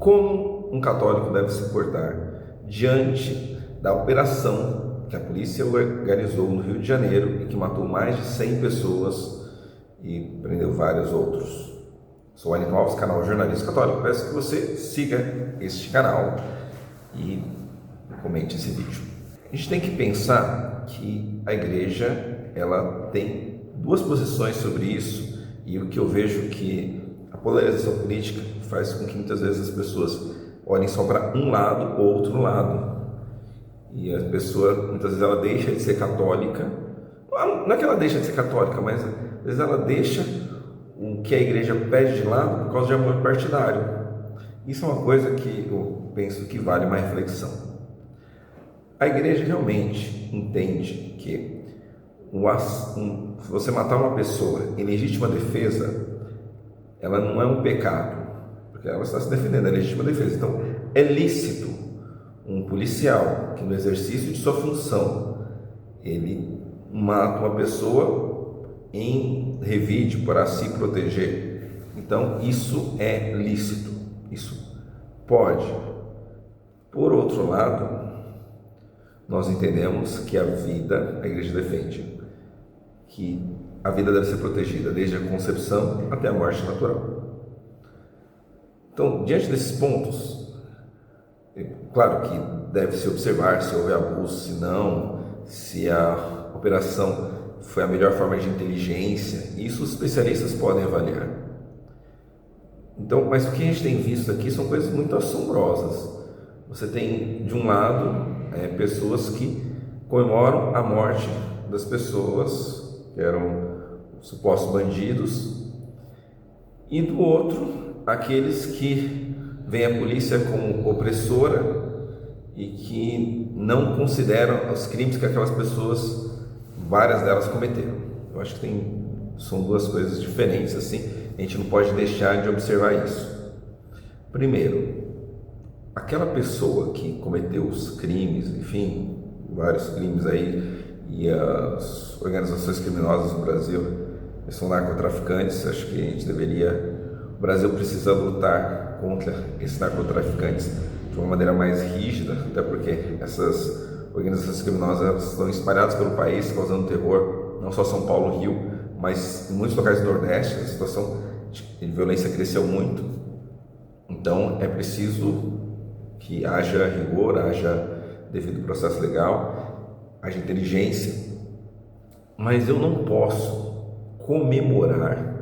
como um católico deve se portar diante da operação que a polícia organizou no Rio de Janeiro e que matou mais de 100 pessoas e prendeu vários outros. Sou Wellington Alves, canal Jornalista Católico. Peço que você siga este canal e comente esse vídeo. A gente tem que pensar que a igreja ela tem duas posições sobre isso, e o que eu vejo que a polarização política faz com que muitas vezes as pessoas olhem só para um lado ou outro lado, e a pessoa muitas vezes ela deixa de ser católica. Não é que ela deixa de ser católica, mas às vezes ela deixa o que a igreja pede de lado por causa de amor partidário. Isso é uma coisa que eu penso que vale uma reflexão. A igreja realmente entende que se você matar uma pessoa em legítima defesa, ela não é um pecado, porque ela está se defendendo, é legítima defesa. Então, é lícito um policial que no exercício de sua função, ele mata uma pessoa em revide para se proteger. Então, isso é lícito, isso pode. Por outro lado, nós entendemos que a igreja defende que a vida deve ser protegida desde a concepção até a morte natural. Então, diante desses pontos, claro que deve-se observar se houve abuso, se não, se a operação foi a melhor forma de inteligência, isso os especialistas podem avaliar. Então, mas o que a gente tem visto aqui são coisas muito assombrosas. Você tem, de um lado, pessoas que comemoram a morte das pessoas que eram supostos bandidos, e do outro, aqueles que veem a polícia como opressora e que não consideram os crimes que aquelas pessoas, várias delas, cometeram. Eu acho que são duas coisas diferentes, assim, a gente não pode deixar de observar isso. Primeiro, aquela pessoa que cometeu os crimes, enfim, vários crimes aí, e as organizações criminosas no Brasil são narcotraficantes. Acho que o Brasil precisa lutar contra esses narcotraficantes de uma maneira mais rígida, até porque essas organizações criminosas estão espalhadas pelo país, causando terror, não só São Paulo, Rio, mas em muitos locais do Nordeste. A situação de violência cresceu muito. Então é preciso que haja rigor, haja devido processo legal, haja inteligência, mas eu não posso comemorar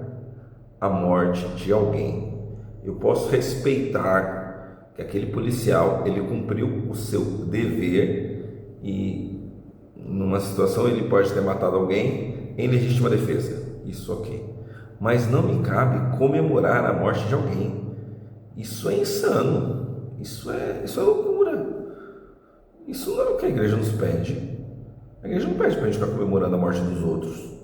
a morte de alguém. Eu posso respeitar que aquele policial ele cumpriu o seu dever e numa situação ele pode ter matado alguém em legítima defesa, isso ok, mas não me cabe comemorar a morte de alguém. Isso é insano, isso é loucura. Isso não é o que a igreja nos pede. A igreja não pede para a gente ficar comemorando a morte dos outros,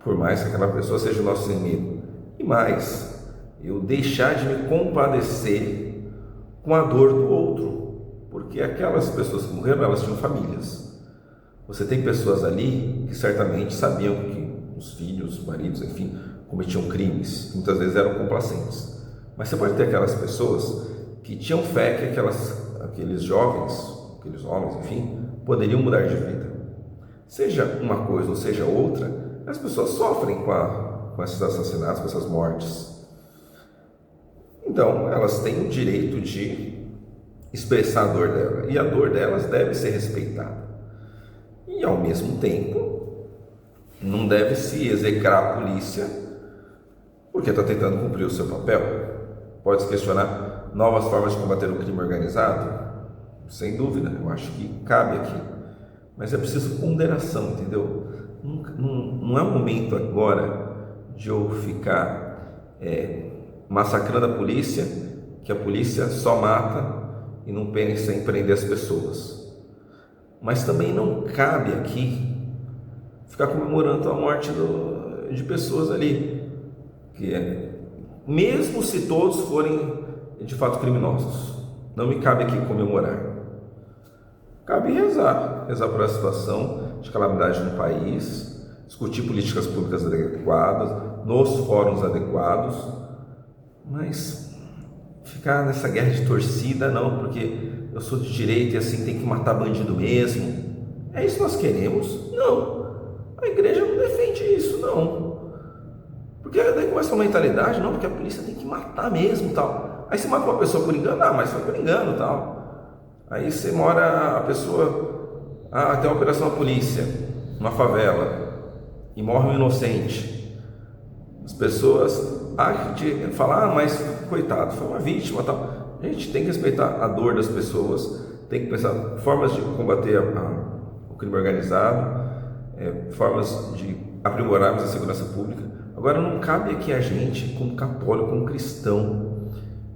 por mais que aquela pessoa seja o nosso inimigo. E mais, eu deixar de me compadecer com a dor do outro, porque aquelas pessoas que morreram, elas tinham famílias. Você tem pessoas ali que certamente sabiam que os filhos, os maridos, enfim, cometiam crimes, muitas vezes eram complacentes. Mas você pode ter aquelas pessoas que tinham fé que aqueles jovens, aqueles homens, enfim, poderiam mudar de vida. Seja uma coisa ou seja outra, as pessoas sofrem com esses assassinatos, com essas mortes. Então, elas têm o direito de expressar a dor dela, e a dor delas deve ser respeitada. E, ao mesmo tempo, não deve se execrar a polícia porque está tentando cumprir o seu papel. Pode-se questionar novas formas de combater o crime organizado? Sem dúvida, eu acho que cabe aqui. Mas é preciso ponderação, entendeu? Não é o momento agora de eu ficar massacrando a polícia, que a polícia só mata e não pensa em prender as pessoas. Mas também não cabe aqui ficar comemorando a morte de pessoas ali, mesmo se todos forem de fato criminosos. Não me cabe aqui comemorar. Cabe rezar por essa situação de calamidade no país, discutir políticas públicas adequadas, nos fóruns adequados, mas ficar nessa guerra de torcida, não, porque eu sou de direita e assim tem que matar bandido mesmo. É isso que nós queremos? Não. A igreja não defende isso, não. Porque daí começa uma mentalidade, não, porque a polícia tem que matar mesmo, tal. Aí você mata uma pessoa por engano, mas foi por engano, tal. Aí você mora, a pessoa, tem uma operação da polícia, numa favela, e morre um inocente. As pessoas falam, mas coitado, foi uma vítima, tal. A gente tem que respeitar a dor das pessoas, tem que pensar formas de combater o crime organizado, formas de aprimorarmos a segurança pública. Agora, não cabe aqui a gente, como católico, como cristão,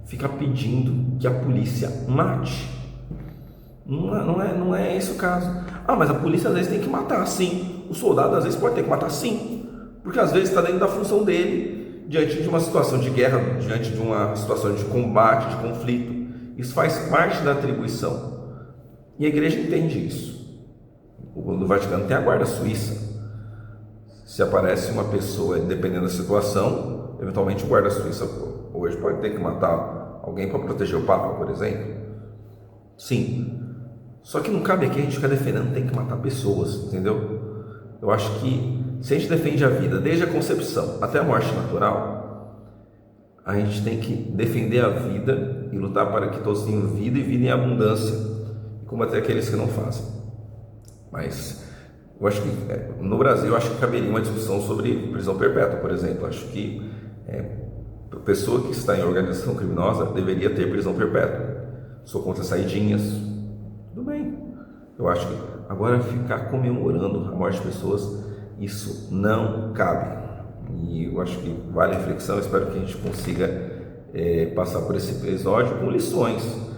ficar pedindo que a polícia mate. Não é esse o caso. Mas a polícia às vezes tem que matar, sim. O soldado às vezes pode ter que matar, sim. Porque às vezes está dentro da função dele, diante de uma situação de guerra, diante de uma situação de combate, de conflito. Isso faz parte da atribuição. E a igreja entende isso. No Vaticano tem a guarda suíça. Se aparece uma pessoa, dependendo da situação, eventualmente o guarda suíça hoje pode ter que matar alguém para proteger o Papa, por exemplo. Sim. Só que não cabe aqui a gente ficar defendendo tem que matar pessoas, entendeu? Eu acho que se a gente defende a vida desde a concepção até a morte natural, a gente tem que defender a vida e lutar para que todos tenham vida e vida em abundância e combater aqueles que não fazem. Mas eu acho que no Brasil eu acho que caberia uma discussão sobre prisão perpétua, por exemplo. Eu acho que a pessoa que está em organização criminosa deveria ter prisão perpétua. Sou contra saidinhas, tudo bem. Eu acho que agora ficar comemorando a morte de pessoas, isso não cabe. E eu acho que vale a reflexão. Espero que a gente consiga passar por esse episódio com lições.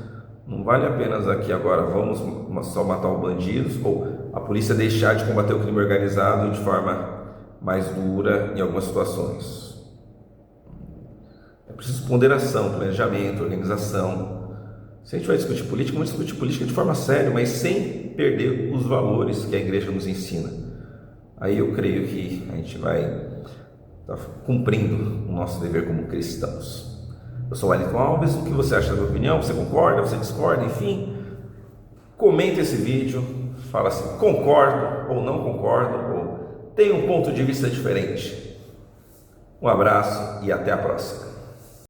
Não vale a pena aqui agora vamos só matar os bandidos ou a polícia deixar de combater o crime organizado de forma mais dura em algumas situações. É preciso ponderação, planejamento, organização. Se a gente vai discutir política, vamos discutir política de forma séria, mas sem perder os valores que a igreja nos ensina. Aí eu creio que a gente vai estar cumprindo o nosso dever como cristãos. Eu sou o Wellington Alves. O que você acha da minha opinião? Você concorda? Você discorda? Enfim, comente esse vídeo, fala assim, concordo ou não concordo, ou tem um ponto de vista diferente. Um abraço e até a próxima.